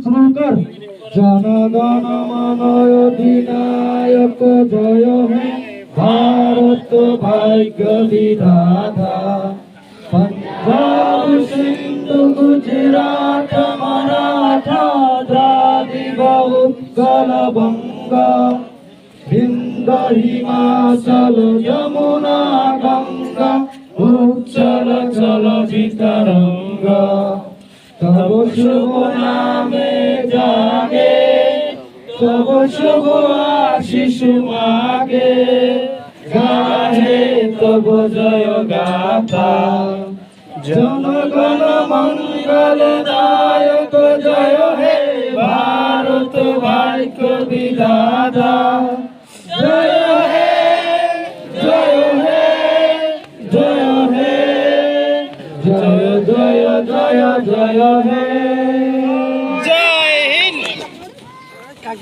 শুরুকর জনগণ মন অধিনায়ক জয় হে ভারত ভাগ্য বিধাতা पंजाब सिंध गुजरात मराठा द्राविड उत्कल बंगा विंध्य हिमाचल यमुना गंगा उच्चल चल वितरंगा तब शुभ नामे जागे तब शुभ आशीष मागे गाहे तब जय गाथा जनगण मंगल दायक जय हे